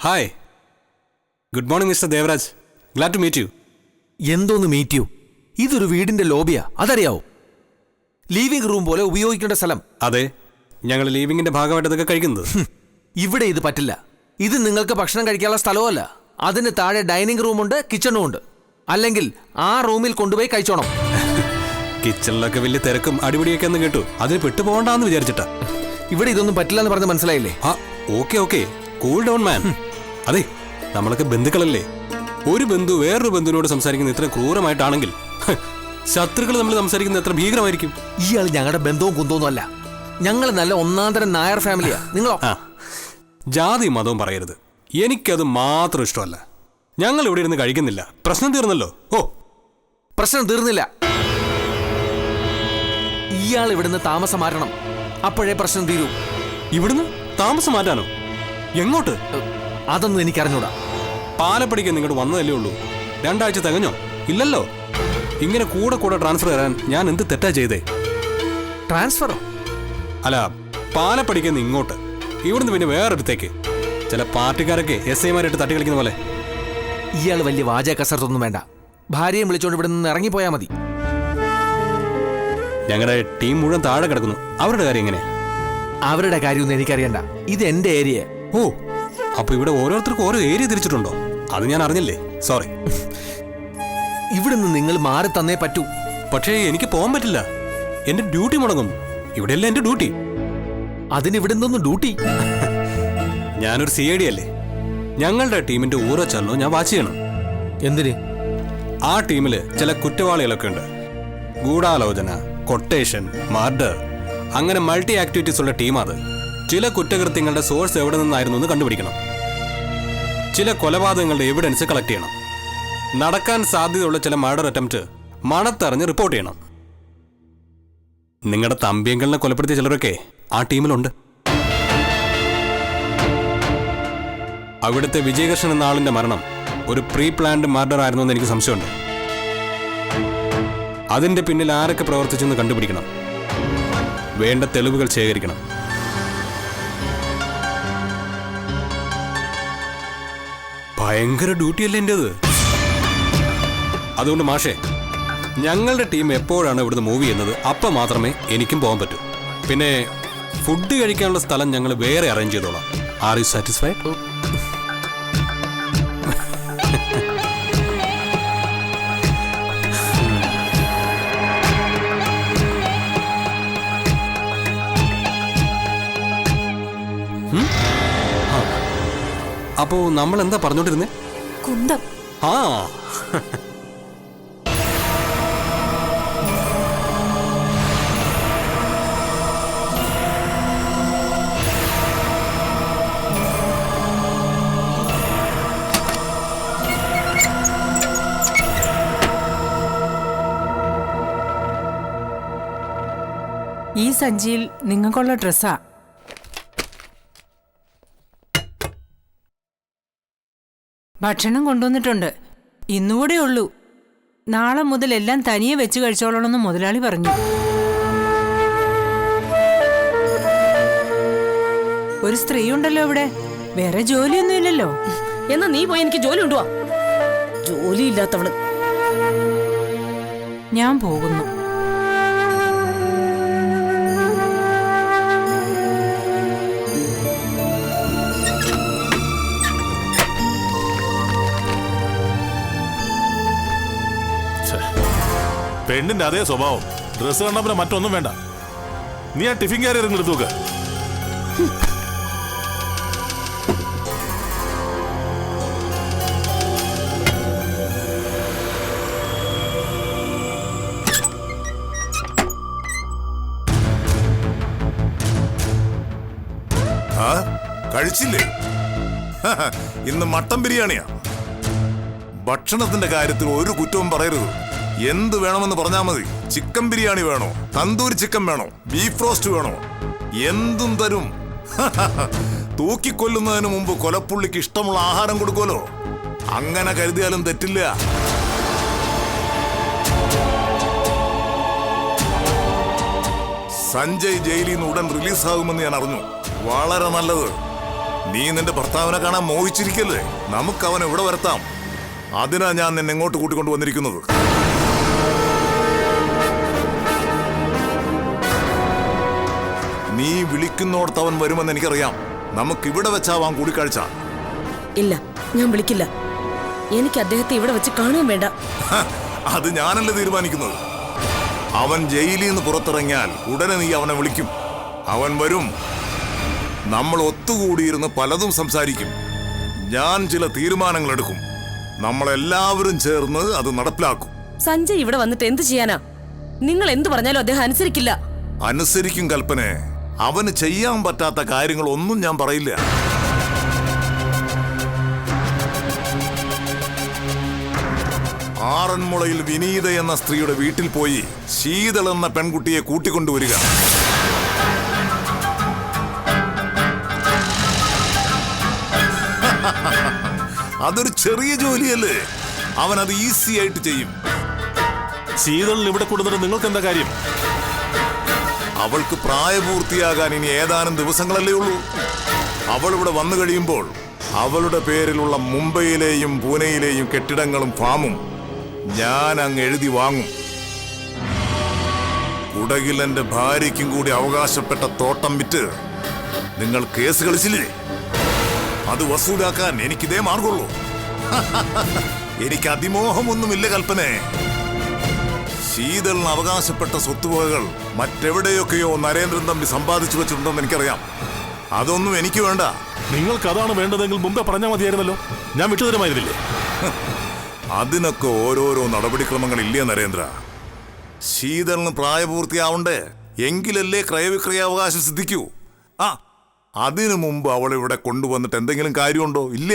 Hi, good morning mister Devaraj. Glad to meet you. എന്തോന്ന് meet you? ഇതൊരു വീടിന്റെ ലോബിയാ, അതറിയാവോ? Leaving room പോലെ ഉപയോഗിക്കേണ്ട സ്ഥലം. അതെ, ഞങ്ങൾ ലീവിങ്ങിന്റെ ഭാഗമായിട്ട് ഇതൊക്കെ കഴിക്കുന്നത്. ഇവിടെ ഇത് പറ്റില്ല. ഇത് നിങ്ങൾക്ക് ഭക്ഷണം കഴിക്കാനുള്ള സ്ഥലമല്ല. അതിന് താഴെ ഡൈനിങ് റൂമുണ്ട്, കിച്ചണും ഉണ്ട്. അല്ലെങ്കിൽ ആ റൂമിൽ കൊണ്ടുപോയി കഴിച്ചോണം. കിച്ചണിലൊക്കെ വലിയ തിരക്കും അടിപിടിയൊക്കെ എന്ന് കേട്ടു. അതിന് പെട്ടുപോകണ്ടെന്ന് വിചാരിച്ചിട്ടാ. ഇവിടെ ഇതൊന്നും പറ്റില്ല എന്ന് പറഞ്ഞ് മനസ്സിലായില്ലേ? ആ ഓക്കെ ഓക്കെ, കൂൾ ഡൗൺ മാൻ. അതെ, നമ്മളൊക്കെ ബന്ധുക്കളല്ലേ. ഒരു ബന്ധു വേറൊരു ബന്ധുവിനോട് സംസാരിക്കുന്ന ഇത്ര ക്രൂരമായിട്ടാണെങ്കിൽ ശത്രുക്കൾ നമ്മൾ സംസാരിക്കുന്നത് എത്ര ഭീകരമായിരിക്കും. ഇയാൾ ഞങ്ങളുടെ ബന്ധവും കുന്തവും അല്ല. ഞങ്ങൾ നല്ല ഒന്നാന്തരം നായർ ഫാമിലിയാ. നിങ്ങളോ? ജാതി മതവും പറയരുത്. എനിക്കത് മാത്രം ഇഷ്ടമല്ല. ഞങ്ങൾ ഇവിടെ ഇരുന്ന് കഴിക്കുന്നില്ല. പ്രശ്നം തീർന്നല്ലോ. ഓ, പ്രശ്നം തീർന്നില്ല. ഇയാൾ ഇവിടുന്ന് താമസം മാറ്റണം. അപ്പോഴേ പ്രശ്നം തീരൂ. ഇവിടുന്ന് താമസം മാറ്റാനോ? എങ്ങോട്ട്? അതൊന്നും എനിക്കറിഞ്ഞൂടാ. പാലപ്പടിക്ക് നിങ്ങോട്ട് വന്നതല്ലേ ഉള്ളൂ. 2 ആഴ്ച തികഞ്ഞോ? ഇല്ലല്ലോ. ഇങ്ങനെ കൂടെ കൂടെ ട്രാൻസ്ഫർ തരാൻ ഞാൻ എന്ത് തെറ്റാ ചെയ്തേ? ട്രാൻസ്ഫറോ? അല്ല, പാലപ്പടിക്ക് ഇങ്ങോട്ട്, ഇവിടുന്ന് പിന്നെ വേറൊരിടത്തേക്ക്. ചില പാർട്ടിക്കാരൊക്കെ SIമാരായിട്ട് തട്ടി കളിക്കുന്ന പോലെ. ഇയാൾ വലിയ വാചക കസർത്തൊന്നും വേണ്ട. ഭാര്യയും വിളിച്ചോണ്ട് ഇവിടെ നിന്ന് ഇറങ്ങിപ്പോയാ മതി. ഞങ്ങളുടെ ടീം മുഴുവൻ താഴെ കിടക്കുന്നു. അവരുടെ കാര്യം എങ്ങനെ? അവരുടെ കാര്യമൊന്നും എനിക്കറിയണ്ട. ഇത് എന്റെ ഏരിയ. ഓ, അപ്പൊ ഇവിടെ ഓരോരുത്തർക്കും ഓരോ ഏരിയ തിരിച്ചിട്ടുണ്ടോ? അത് ഞാൻ അറിഞ്ഞില്ലേ. സോറി. ഇവിടുന്ന് നിങ്ങൾ മാറി തന്നേ പറ്റൂ. പക്ഷേ എനിക്ക് പോകാൻ പറ്റില്ല. എന്റെ ഡ്യൂട്ടി മുടങ്ങും. ഇവിടെയല്ല എന്റെ ഡ്യൂട്ടി. അതിനിവിടുന്നൊന്നും ഡ്യൂട്ടി. ഞാനൊരു CID അല്ലേ. ഞങ്ങളുടെ ടീമിന്റെ ഓരോ ചലനവും ഞാൻ വാച്ച് ചെയ്യണം. എന്തിന്? ആ ടീമില് ചില കുറ്റവാളികളൊക്കെ ഉണ്ട്. ഗൂഢാലോചന, കൊട്ടേഷൻ, മർഡർ, അങ്ങനെ മൾട്ടി ആക്ടിവിറ്റീസ് ഉള്ള ടീമാത്. ചില കുറ്റകൃത്യങ്ങളുടെ സോഴ്സ് എവിടെ നിന്നായിരുന്നു എന്ന് കണ്ടുപിടിക്കണം. ചില കൊലപാതകങ്ങളുടെ എവിഡൻസ് കളക്ട് ചെയ്യണം. നടക്കാൻ സാധ്യതയുള്ള ചില മർഡർ അറ്റംപ്റ്റ് മണത്തറിഞ്ഞ് റിപ്പോർട്ട് ചെയ്യണം. നിങ്ങളുടെ തമ്പിയങ്കളിനെ കൊലപ്പെടുത്തിയ ചിലരൊക്കെ ആ ടീമിലുണ്ട്. അവിടുത്തെ വിജയകൃഷ്ണൻ എന്ന ആളിന്റെ മരണം ഒരു പ്രീ പ്ലാൻഡ് മർഡർ ആയിരുന്നു എന്ന് എനിക്ക് സംശയമുണ്ട്. അതിന്റെ പിന്നിൽ ആരൊക്കെ പ്രവർത്തിച്ചെന്ന് കണ്ടുപിടിക്കണം. വേണ്ട തെളിവുകൾ ശേഖരിക്കണം. ഭയങ്കര ഡ്യൂട്ടിയല്ലേ എന്റേത്. അതുകൊണ്ട് മാഷേ, ഞങ്ങളുടെ ടീം എപ്പോഴാണ് ഇവിടുന്ന് മൂവ് ചെയ്യുന്നത് അപ്പം മാത്രമേ എനിക്കും പോകാൻ പറ്റൂ. പിന്നെ ഫുഡ് കഴിക്കാനുള്ള സ്ഥലം ഞങ്ങൾ വേറെ അറേഞ്ച് ചെയ്തോളാം. Are you satisfied? അപ്പോ നമ്മൾ എന്താ പറഞ്ഞോണ്ടിരുന്നേ? കുന്തം. ആ, ഈ സഞ്ചിയിൽ നിങ്ങൾക്കുള്ള ഡ്രസ്സാ. ഭക്ഷണം കൊണ്ടുവന്നിട്ടുണ്ട്. ഇന്നുകൂടെ ഉള്ളൂ. നാളെ മുതൽ എല്ലാം തനിയെ വെച്ച് കഴിച്ചോളണമെന്ന് മുതലാളി പറഞ്ഞു. ഒരു സ്ത്രീ ഉണ്ടല്ലോ ഇവിടെ. വേറെ ജോലിയൊന്നും ഇല്ലല്ലോ. എന്നാ നീ പോയി എനിക്ക് ജോലി ഉണ്ടുവാ. ജോലിയില്ലാത്തവള്. ഞാൻ പോകുന്നു. പെണ്ണിന്റെ അതേ സ്വഭാവം. ഡ്രസ് കണ്ടപ്പോ മറ്റൊന്നും വേണ്ട. നീ ആ ടിഫിൻ കാരി എടുത്തു നോക്ക്. കഴിച്ചില്ലേ? ഇന്ന് മട്ടൻ ബിരിയാണിയാ. ഭക്ഷണത്തിന്റെ കാര്യത്തിൽ ഒരു കുറ്റവും പറയരുത്. എന്ത് വേണമെന്ന് പറഞ്ഞാൽ മതി. ചിക്കൻ ബിരിയാണി വേണോ, തന്തൂരി ചിക്കൻ വേണോ, ബീഫ് റോസ്റ്റ് വേണോ, എന്തും തരും. തൂക്കിക്കൊല്ലുന്നതിന് മുമ്പ് കൊലപ്പുള്ളിക്ക് ഇഷ്ടമുള്ള ആഹാരം കൊടുക്കുമല്ലോ. അങ്ങനെ കരുതിയാലും തെറ്റില്ല. സഞ്ജയ് ജയിലിൽ നിന്ന് ഉടൻ റിലീസാകുമെന്ന് ഞാൻ അറിഞ്ഞു. വളരെ നല്ലത്. നീ നിന്റെ ഭർത്താവിനെ കാണാൻ മോഹിച്ചിരിക്കല്ലേ? നമുക്ക് അവനെ ഇവിടെ വരുത്താം. അതിനാ ഞാൻ നിന്നെ ഇങ്ങോട്ട് കൂട്ടിക്കൊണ്ടു വന്നിരിക്കുന്നത്. നീ വിളിക്കുന്നോടത്ത് അവൻ വരുമെന്ന് എനിക്കറിയാം. നമുക്ക് ഇവിടെ വെച്ചാവാം കൂടിക്കാഴ്ച. ഇല്ല, ഞാൻ വിളിക്കില്ല. എനിക്ക് അദ്ദേഹത്തെ ഇവിടെ വെച്ച് കാണുകയും വേണ്ട. അത് ഞാനല്ലേ തീരുമാനിക്കുന്നത്. അവൻ ജയിലിൽ നിന്ന് പുറത്തിറങ്ങിയാൽ ഉടനെ നീ അവനെ വിളിക്കും. അവൻ വരും. നമ്മൾ ഒത്തുകൂടിയിരുന്ന് പലതും സംസാരിക്കും. ഞാൻ ചില തീരുമാനങ്ങൾ എടുക്കും. നമ്മളെല്ലാവരും ചേർന്ന് അത് നടപ്പിലാക്കും. സഞ്ജയ് ഇവിടെ വന്നിട്ട് എന്ത് ചെയ്യാനാ? നിങ്ങൾ എന്ത് പറഞ്ഞാലും അദ്ദേഹം അനുസരിക്കില്ല. അനുസരിക്കും കൽപ്പനെ. അവന് ചെയ്യാൻ പറ്റാത്ത കാര്യങ്ങളൊന്നും ഞാൻ പറയില്ല. ആറന്മുളയിൽ വിനീത എന്ന സ്ത്രീയുടെ വീട്ടിൽ പോയി ശീതൾ എന്ന പെൺകുട്ടിയെ കൂട്ടിക്കൊണ്ടുവരിക. അതൊരു ചെറിയ ജോലിയല്ലേ? അവൻ അത് ഈസി ആയിട്ട് ചെയ്യും. ശീതളിന് ഇവിടെ കൊണ്ടുവന്നിട്ട് നിങ്ങൾക്ക് എന്താ കാര്യം? അവൾക്ക് പ്രായപൂർത്തിയാകാൻ ഇനി ഏതാനും ദിവസങ്ങളല്ലേ ഉള്ളൂ. അവൾ ഇവിടെ വന്നു കഴിയുമ്പോൾ അവളുടെ പേരിലുള്ള മുംബൈയിലെയും പൂനെയിലെയും കെട്ടിടങ്ങളും ഫാമും ഞാൻ അങ്ങ് എഴുതി വാങ്ങും. കുടകിൽ എന്റെ ഭാര്യയ്ക്കും കൂടി അവകാശപ്പെട്ട തോട്ടം വിറ്റ് നിങ്ങൾ കേസ് കളിച്ചില്ലേ? അത് വസൂലാക്കാൻ എനിക്കിതേ മാർഗുള്ളൂ. എനിക്ക് അതിമോഹമൊന്നുമില്ല കൽപ്പനെ. ശീതളിന് അവകാശപ്പെട്ട സ്വത്തുവകകൾ മറ്റെവിടെയൊക്കെയോ നരേന്ദ്രൻ തമ്പി സമ്പാദിച്ചു വെച്ചിട്ടുണ്ടെന്ന് എനിക്കറിയാം. അതൊന്നും എനിക്ക് വേണ്ട. നിങ്ങൾക്ക് അതാണ് വേണ്ടതെങ്കിൽ മുമ്പേ പറഞ്ഞാൽ മതിയായിരുന്നല്ലോ. ഞാൻ വിട്ടുതരുമായിരുന്നില്ലേ? അതിനൊക്കെ ഓരോരോ നടപടിക്രമങ്ങളില്ലേ നരേന്ദ്ര? ശീതളിന് പ്രായപൂർത്തിയാവണ്ടേ? എങ്കിലല്ലേ ക്രയവിക്രയാവകാശം സിദ്ധിക്കൂ. അതിനു മുമ്പ് അവളിവിടെ കൊണ്ടുവന്നിട്ട് എന്തെങ്കിലും കാര്യമുണ്ടോ? ഇല്ല.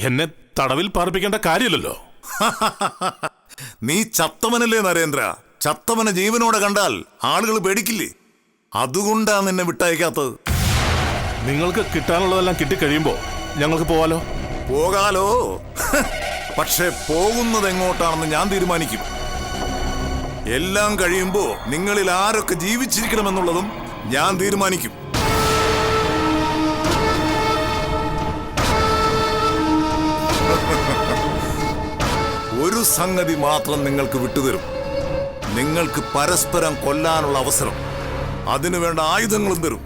എന്നെ തടവിൽ പാർപ്പിക്കേണ്ട കാര്യമില്ലല്ലോ. നീ ചത്തവനല്ലേ നരേന്ദ്ര? ചത്തവനെ ജീവനോടെ കണ്ടാൽ ആളുകൾ പേടിക്കില്ലേ? അതുകൊണ്ടാ നിന്നെ വിട്ടയക്കാത്തത്. നിങ്ങൾക്ക് കിട്ടാനുള്ളതെല്ലാം കിട്ടിക്കഴിയുമ്പോ ഞങ്ങൾക്ക് പോവാലോ. പോകാലോ. പക്ഷെ പോകുന്നത് എങ്ങോട്ടാണെന്ന് ഞാൻ തീരുമാനിക്കും. എല്ലാം കഴിയുമ്പോ നിങ്ങളിൽ ആരൊക്കെ ജീവിച്ചിരിക്കണമെന്നുള്ളതും ഞാൻ തീരുമാനിക്കും. ഒരു സംഗതി മാത്രം നിങ്ങൾക്ക് വിട്ടുതരും. നിങ്ങൾക്ക് പരസ്പരം കൊല്ലാനുള്ള അവസരം. അതിനുവേണ്ട ആയുധങ്ങളും തരും.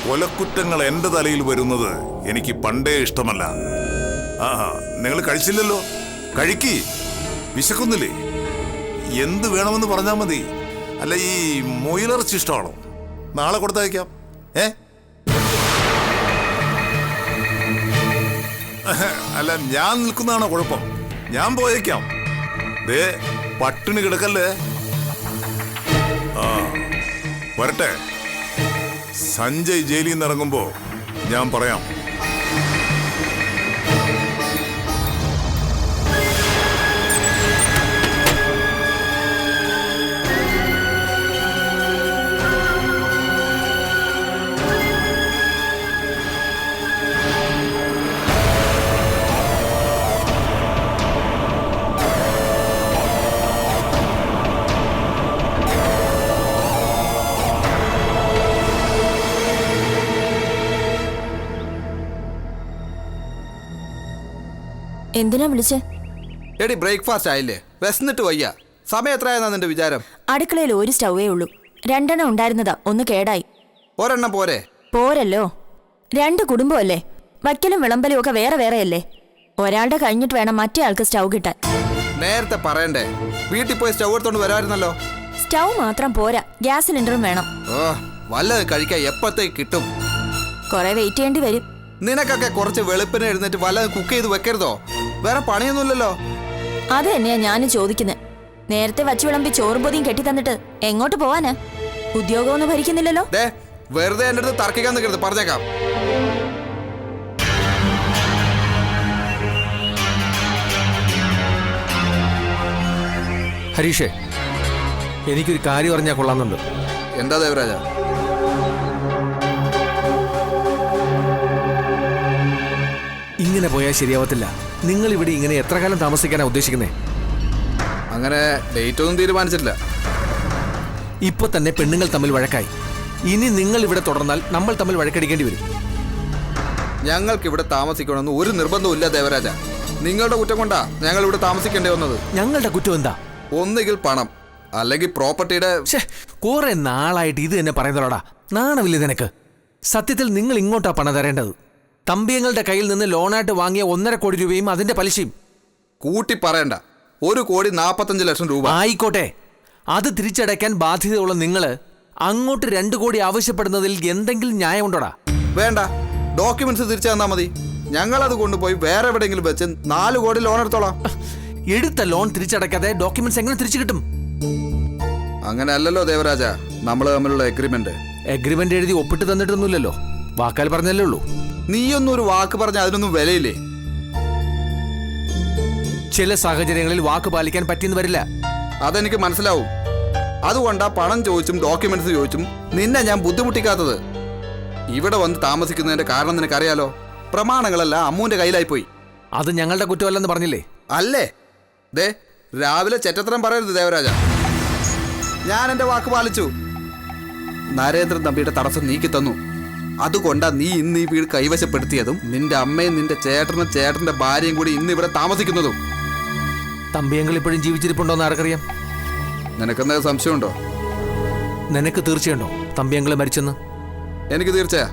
കൊലക്കുറ്റങ്ങൾ എന്റെ തലയിൽ വരുന്നത് എനിക്ക് പണ്ടേ ഇഷ്ടമല്ല. നിങ്ങൾ കഴിച്ചില്ലല്ലോ, കഴിക്കി. വിശക്കുന്നില്ലേ? എന്ത് വേണമെന്ന് പറഞ്ഞാൽ മതി. അല്ല, ഈ മുയലിറച്ചി ഇഷ്ടമാണോ? നാളെ കൊടുത്തയക്കാം. അല്ല, ഞാൻ നിൽക്കുന്നതാണോ കുഴപ്പം? ഞാൻ പോയേക്കാം. ദേ, പട്ടിണി കിടക്കല്ലേ. വരട്ടെ. സഞ്ജയ് ജയിലിൽ നിന്ന് ഇറങ്ങുമ്പോ ഞാൻ പറയാം. എന്തിനാ വിളിച്ചേ? എടി, ബ്രേക്ക്ഫാസ്റ്റ് ആയില്ലേ? വിശന്നിട്ട് വയ്യ. സമയം എത്രയായെന്നാ നിന്റെ വിചാരം? അടുക്കളയിൽ ഒരു സ്റ്റൗവേ ഉള്ളൂ. 2 എണ്ണം ഉണ്ടായിരുന്നതാ, ഒന്ന് കേടായി. ഒരെണ്ണം പോരെ? പോരല്ലോ. 2 കുടുംബമല്ലേ? വയ്ക്കലും വിളമ്പലും ഒക്കെ വേറെ വേറെയല്ലേ? ഒരാളുടെ കഴിഞ്ഞിട്ട് വേണം മറ്റേ ആൾക്ക് സ്റ്റൗ കിട്ടാൻ. നേരത്തെ പറയണ്ടേ? വീട്ടിൽ പോയി സ്റ്റൗ എടുത്തോണ്ട് വരാമായിരുന്നല്ലോ. സ്റ്റൗ മാത്രം പോരാ, ഗ്യാസ് സിലിണ്ടറും വേണം. വല്ലത് കഴിക്കാൻ എപ്പത്തേക്ക് കിട്ടും? കുറെ വെയിറ്റ് ചെയ്യേണ്ടി വരും. നിനക്കൊക്കെ കുറച്ച് വെളുപ്പിന് എഴുന്നേറ്റ് വല്ലതും കുക്ക് ചെയ്ത് വെക്കരുതോ? വേറെ പണിയൊന്നുമില്ലല്ലോ. അത് തന്നെയാ ഞാനും ചോദിക്കുന്നത്. നേരത്തെ വച്ചു വിളമ്പി ചോറും പൊതിയും കെട്ടി തന്നിട്ട് എങ്ങോട്ട് പോവാനാ? ഉദ്യോഗമൊന്നും ഭരിക്കുന്നില്ലല്ലോ. വെറുതെ എന്റെ അടുത്ത് തർക്കിക്കാൻ നിൽക്കരുത്, പറഞ്ഞേക്കാം. ഹരീഷേ, എനിക്കൊരു കാര്യം അറിഞ്ഞാൽ കൊള്ളാമെന്നുണ്ട്. എന്താ ദേവരാജ? ഇങ്ങനെ പോയാൽ ശരിയാവത്തില്ല. നിങ്ങൾ ഇവിടെ ഇങ്ങനെ എത്ര കാലം താമസിക്കാനാണ് ഉദ്ദേശിക്കുന്നേ? അങ്ങനെ ഡേറ്റ് ഒന്നും തീരുമാനിച്ചിട്ടില്ല. ഇപ്പൊ തന്നെ പെണ്ണുങ്ങൾ തമ്മിൽ വഴക്കായി. ഇനി നിങ്ങൾ ഇവിടെ തുടർന്നാൽ നമ്മൾ തമ്മിൽ വഴക്കടിക്കേണ്ടി വരും. ഞങ്ങൾക്ക് ഇവിടെ താമസിക്കണമെന്ന് ഒരു നിർബന്ധവും ദേവരാജ. നിങ്ങളുടെ കുറ്റം കൊണ്ടാ ഞങ്ങൾ ഇവിടെ താമസിക്കേണ്ടി വന്നത്. ഞങ്ങളുടെ കുറ്റം എന്താ? ഒന്നുകിൽ പണം, അല്ലെങ്കിൽ പ്രോപ്പർട്ടിയുടെ. കുറെ നാളായിട്ട് ഇത് തന്നെ പറയുന്നതോടാ. നാണമില്ല നിനക്ക്? സത്യത്തിൽ നിങ്ങൾ ഇങ്ങോട്ടാ പണം തരേണ്ടത്. തമ്പിയങ്ങളുടെ കയ്യിൽ നിന്ന് ലോണായിട്ട് വാങ്ങിയ 1.5 കോടി രൂപയും അതിന്റെ പലിശയും. കൂട്ടി പറയണ്ട, 1,45 ലക്ഷം രൂപ. ആയിക്കോട്ടെ, അത് തിരിച്ചടയ്ക്കാൻ ബാധ്യതയുള്ള നിങ്ങള് അങ്ങോട്ട് 2 കോടി ആവശ്യപ്പെടുന്നതിൽ എന്തെങ്കിലും ന്യായമുണ്ടോടാ? വേണ്ട, ഡോക്യുമെന്റ്സ് തിരിച്ചു തന്നാ മതി. ഞങ്ങളത് കൊണ്ടുപോയി വേറെ എവിടെയെങ്കിലും വെച്ച് 4 കോടി ലോൺ എടുത്തോളാം. എടുത്ത ലോൺ തിരിച്ചടയ്ക്കാതെ ഡോക്യുമെന്റ്സ് എങ്ങനെ തിരിച്ചു കിട്ടും? അങ്ങനെ അല്ലല്ലോ ദേവരാജ നമ്മൾ തമ്മിലുള്ള എഗ്രിമെന്റ്. എഗ്രിമെന്റ് എഴുതി ഒപ്പിട്ട് തന്നിട്ടൊന്നുമില്ലല്ലോ, വാക്കാൽ പറഞ്ഞല്ലേ ഉള്ളൂ. നീയൊന്നും ഒരു വാക്ക് പറഞ്ഞ അതിനൊന്നും വിലയില്ലേ? ചില സാഹചര്യങ്ങളിൽ വാക്ക് പാലിക്കാൻ പറ്റിയെന്ന് വരില്ല. അതെനിക്ക് മനസ്സിലാവും. അതുകൊണ്ടാ പണം ചോദിച്ചും ഡോക്യുമെന്റ്സ് ചോദിച്ചും നിന്നെ ഞാൻ ബുദ്ധിമുട്ടിക്കാത്തത്. ഇവിടെ വന്ന് താമസിക്കുന്നതിന്റെ കാരണം നിനക്കറിയാലോ. പ്രമാണങ്ങളെല്ലാം അമ്മൂന്റെ കയ്യിലായിപ്പോയി. അത് ഞങ്ങളുടെ കുറ്റമല്ലെന്ന് പറഞ്ഞില്ലേ? അല്ലേ? ദേ, രാവിലെ ചെറ്റത്തരം പറയരുത് ദേവരാജ. ഞാൻ എന്റെ വാക്ക് പാലിച്ചു. നരേന്ദ്രൻ തമ്പിയുടെ തടസ്സം നീക്കി തന്നു. അതുകൊണ്ടാ നീ ഇന്ന് ഈ വീട് കൈവശപ്പെടുത്തിയതും നിന്റെ അമ്മയും നിന്റെ ചേട്ടനും ചേട്ടന്റെ ഭാര്യയും കൂടി ഇന്ന് ഇവിടെ താമസിക്കുന്നതും. തമ്പിയങ്ങൾ ഇപ്പോഴും ജീവിച്ചിരിപ്പുണ്ടോന്ന് ആർക്കറിയാം? നിനക്കെന്താ സംശയമുണ്ടോ? നിനക്ക് തീർച്ചയുണ്ടോ തമ്പിയങ്ങളെ മരിച്ചെന്ന്? എനിക്ക് തീർച്ചയാ.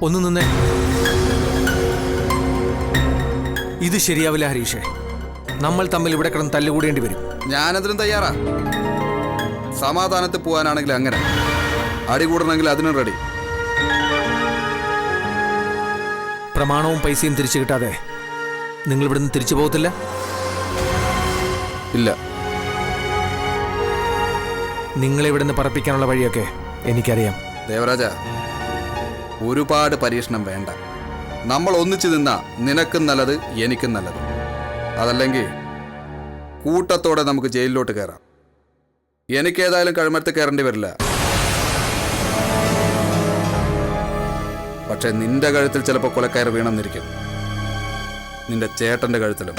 ഒന്ന് നിന്നേ. ഇത് ശരിയാവില്ല ഹരീഷേ. നമ്മൾ തമ്മിൽ ഇവിടെ കിടന്ന് തല്ലുകൂടേണ്ടി വരും. ഞാനതിനും തയ്യാറാ. സമാധാനത്തിൽ പോകാനാണെങ്കിൽ അങ്ങനെ, അടികൂടണമെങ്കിൽ അതിനും റെഡി. പ്രമാണവും പൈസയും തിരിച്ചു കിട്ടാതെ നിങ്ങൾ ഇവിടുന്ന് തിരിച്ചു പോകത്തില്ല? ഇല്ല. നിങ്ങളെ ഇവിടുന്ന് പറപ്പിക്കാനുള്ള വഴിയൊക്കെ എനിക്കറിയാം. ദേവരാജ, ഒരുപാട് പരീക്ഷണം വേണ്ട. നമ്മൾ ഒന്നിച്ചു നിന്നാ നിനക്കും നല്ലത്, എനിക്കും നല്ലത്. അതല്ലെങ്കിൽ കൂട്ടത്തോടെ നമുക്ക് ജയിലിലോട്ട് കയറാം. എനിക്കേതായാലും കഴുമരത്ത് കയറേണ്ടി വരില്ല. പക്ഷെ നിന്റെ കഴുത്തിൽ ചിലപ്പോൾ കൊലക്കയർ വീണെന്നിരിക്കും. നിന്റെ ചേട്ടന്റെ കഴുത്തിലും.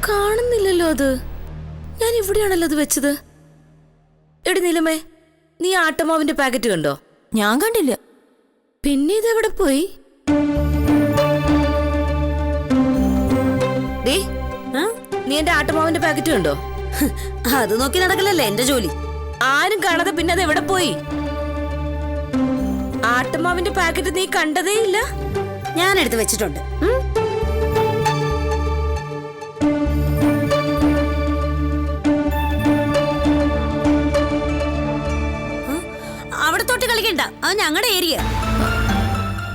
കാണുന്നില്ലല്ലോ അത്. ഞാൻ ഇവിടെയാണല്ലോ അത് വെച്ചത്. എടി നീലമേ, നീ ആട്ടമാവിന്റെ പാക്കറ്റ് കണ്ടോ? ഞാൻ കണ്ടില്ല. പിന്നെ ഇതെവിടെ പോയി? നീ എന്റെ ആട്ടമാവിന്റെ പാക്കറ്റ് കണ്ടോ? അത് നോക്കി നടക്കലല്ലേ എന്റെ ജോലി. ആരും കാണാതെ പിന്നെ അത് എവിടെ പോയി? ആട്ടമാവിന്റെ പാക്കറ്റ് നീ കണ്ടതേ ഇല്ല? ഞാൻ എടുത്ത് വെച്ചിട്ടുണ്ട്. അവിടെ തൊട്ട് കളിക്കണ്ട, അത് ഞങ്ങളുടെ ഏരിയ.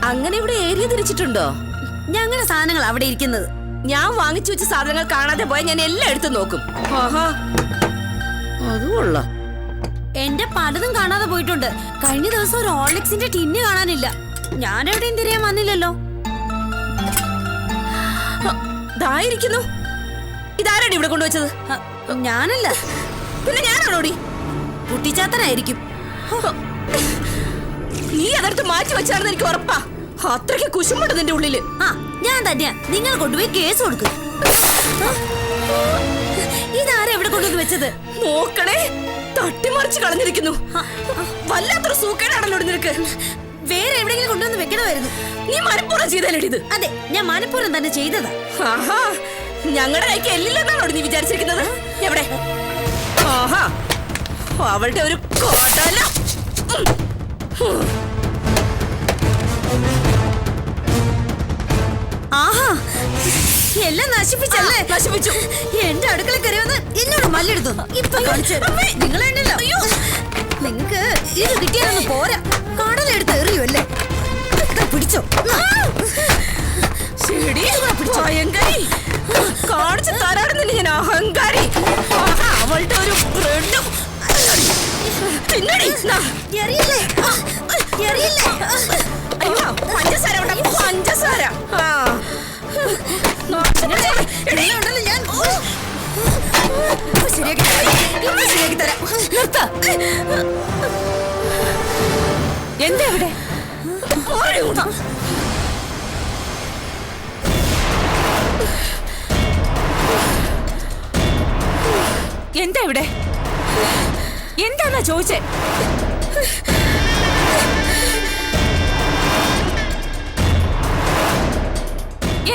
അങ്ങനെ ഇവിടെ ഏരിയ തിരിച്ചിട്ടുണ്ടോ? ഞങ്ങളുടെ സാധനങ്ങൾ അവിടെ ഇരിക്കുന്നത്. ഞാൻ വാങ്ങിച്ചു വെച്ച സാധനങ്ങൾ കാണാതെ പോയാൽ ഞാൻ എല്ലാം എടുത്തു നോക്കും. അതുകൊള്ള. എന്റെ പലതും കാണാതെ പോയിട്ടുണ്ട്. കഴിഞ്ഞ ദിവസം ഒരു ഓർലിക്സിന്റെ ടിന്ന് കാണാനില്ല. ഞാൻ എവിടെയും തിരിയാൻ വന്നില്ലല്ലോ. ഇതായിരിക്കുന്നു. ഇതാരാടി ഇവിടെ കൊണ്ടുവച്ചത്? ഞാനല്ല. പിന്നെ ഞാനാണോടി? കുട്ടിച്ചാത്തനായിരിക്കും. നീ അതെടുത്ത് മാറ്റി വെച്ചാണെന്ന് എനിക്ക് ഉറപ്പാ. അത്രയ്ക്ക് കുശുമുണ്ട് നിന്റെ ഉള്ളില്. ഞാൻ തന്നെയാ. നിങ്ങൾ കൊണ്ടുപോയി കേസ് കൊടുക്കും. ഇതാരാ എവിടെ കൊണ്ടുവന്ന് വെച്ചത്? നോക്കണേ, തട്ടിമറിച്ച് കളഞ്ഞിരിക്കുന്നു. വല്ലാത്തൊരു സൂക്കേടാണല്ലോ നിനക്ക്. വേറെ എവിടെയെങ്കിലും കൊണ്ടുവന്ന് വെക്കണമായിരുന്നു. നീ മനഃപൂർവ്വം ചെയ്തല്ലേ ഇത്? അതെ, ഞാൻ മനഃപൂർവ്വം തന്നെ ചെയ്തതാ. ഞങ്ങളുടെ കൈക്ക് എല്ലില്ലെന്നാണോ നീ വിചാരിച്ചിരിക്കുന്നത്? എവിടെ? അവളുടെ ഒരു കോട്ടല്ല. ആഹാ, എല്ലാം നശിപ്പിച്ചല്ലേ? നശിപ്പിച്ചു. എന്റെ അടുക്കള കയറിയെന്ന് എന്നോട് മല്ലെടുത്തു. ഇപ്പൊ നിങ്ങളുണ്ടല്ലോ, നിങ്ങക്ക് ഇത് കിട്ടിയാലൊന്ന് പോരാ. കടലെടുത്ത് എറിയുമല്ലേ? പിടിച്ചോ. കാണിച്ചു തരാടുന്നില്ല ഞാൻ അഹങ്കാരി. അവളുടെ ഒരു ബ്രെഡും പഞ്ചസാര പഞ്ചസാര നിർത്ത. എന്താ ഇവിടെ? എന്താ ഇവിടെ? എന്താന്നാ ചോദിച്ചേ?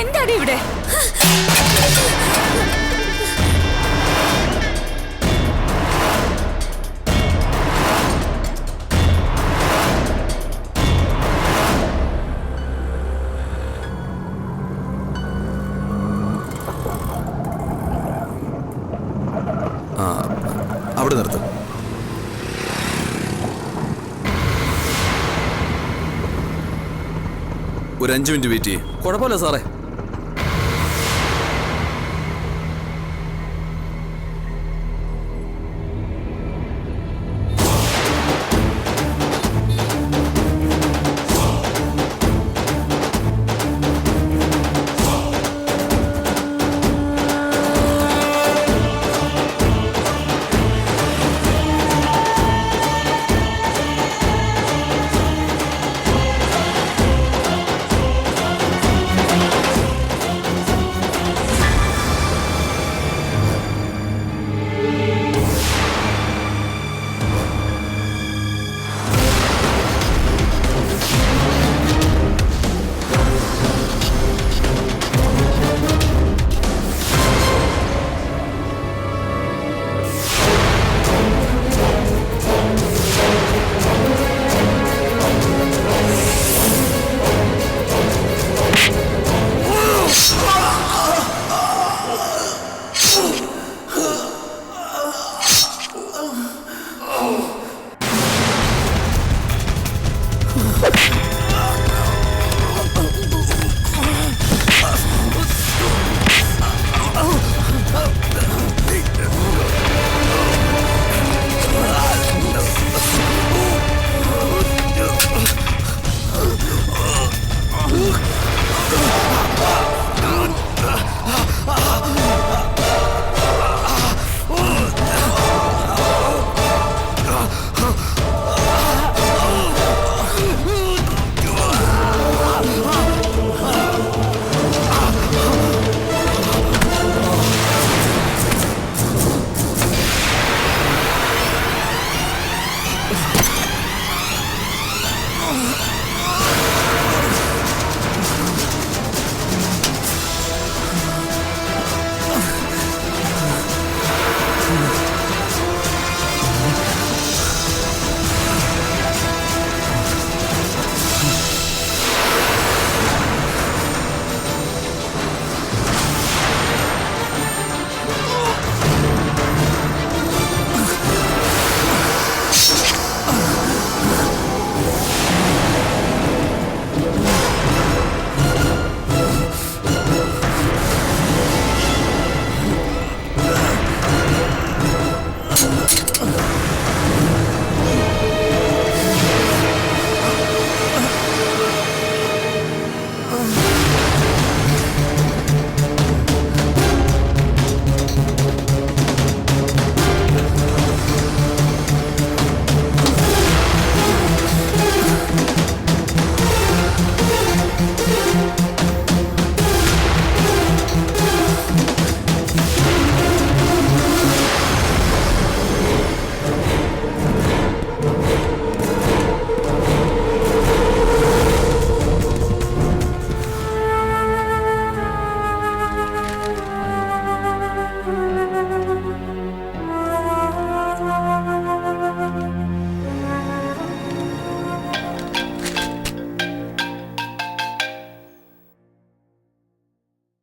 എന്താണ് ഇവിടെ? അവിടെ നിർത്തും. ഒരു 5 മിനിറ്റ് വെയിറ്റ് ചെയ്യും. കുഴപ്പമില്ല സാറേ.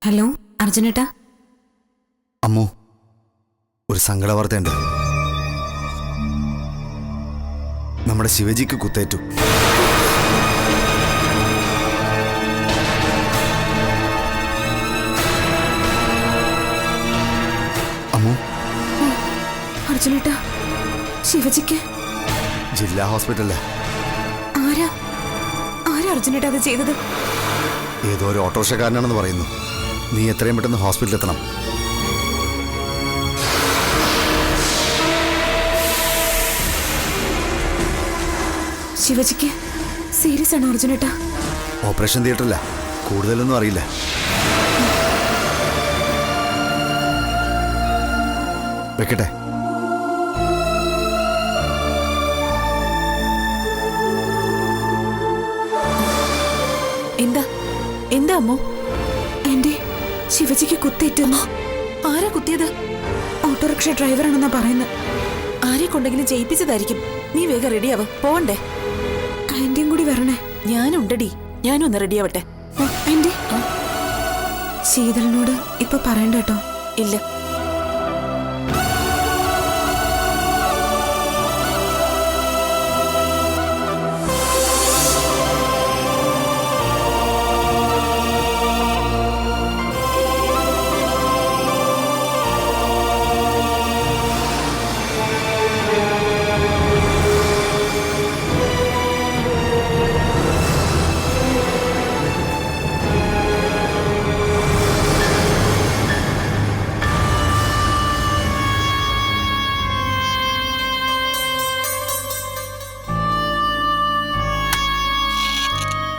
ഹലോ അർജുനേട്ടാ. അമ്മു, ഒരു സങ്കട വാർത്തയുണ്ട്. നമ്മുടെ ശിവജിക്ക് കുത്തേറ്റു. അമ്മു, അർജുനേട്ടാ, ശിവജിക്ക് ജില്ലാ ഹോസ്പിറ്റലില്. ആരാ അർജുനേട്ടാ അത് ചെയ്തത്? ഏതോ ഒരു ഓട്ടോറിക്ഷക്കാരനാണെന്ന് പറയുന്നു. നീ എത്രയും പെട്ടെന്ന് ഹോസ്പിറ്റലിൽ എത്തണം. ശിവജിക്ക് സീരിയസ് ആണ് അർജുനേട്ടാ. ഓപ്പറേഷൻ തിയേറ്ററില്ല, കൂടുതലൊന്നും അറിയില്ല. വെക്കട്ടെ. എന്താ എന്താ അമ്മോ? എന്റെ ശിവജിക്ക് കുത്തേറ്റെന്നോ? ആരാ കുത്തിയത്? ഓട്ടോറിക്ഷ ഡ്രൈവറാണെന്നാ പറയുന്നത്. ആരെ കൊണ്ടെങ്കിലും ജയിപ്പിച്ചതായിരിക്കും. നീ വേഗം റെഡിയാവ്, പോവണ്ടേ? ആന്റിയും കൂടി വരണേ. ഞാനുണ്ടടി, ഞാനും ഒന്ന് റെഡിയാവട്ടെ. ആന്റി, ശീതളിനോട് ഇപ്പൊ പറയണ്ട കേട്ടോ. ഇല്ല.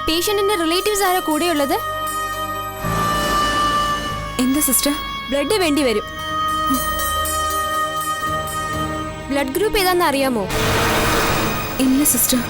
പേഷ്യന്റിന്റെ റിലേറ്റീവ്സ് ആരാ കൂടെയുള്ളത്? എന്താ സിസ്റ്റർ? ബ്ലഡ് വേണ്ടി വരും. ബ്ലഡ് ഗ്രൂപ്പ് ഏതാണെന്ന് അറിയാമോ? ഇല്ല സിസ്റ്റർ.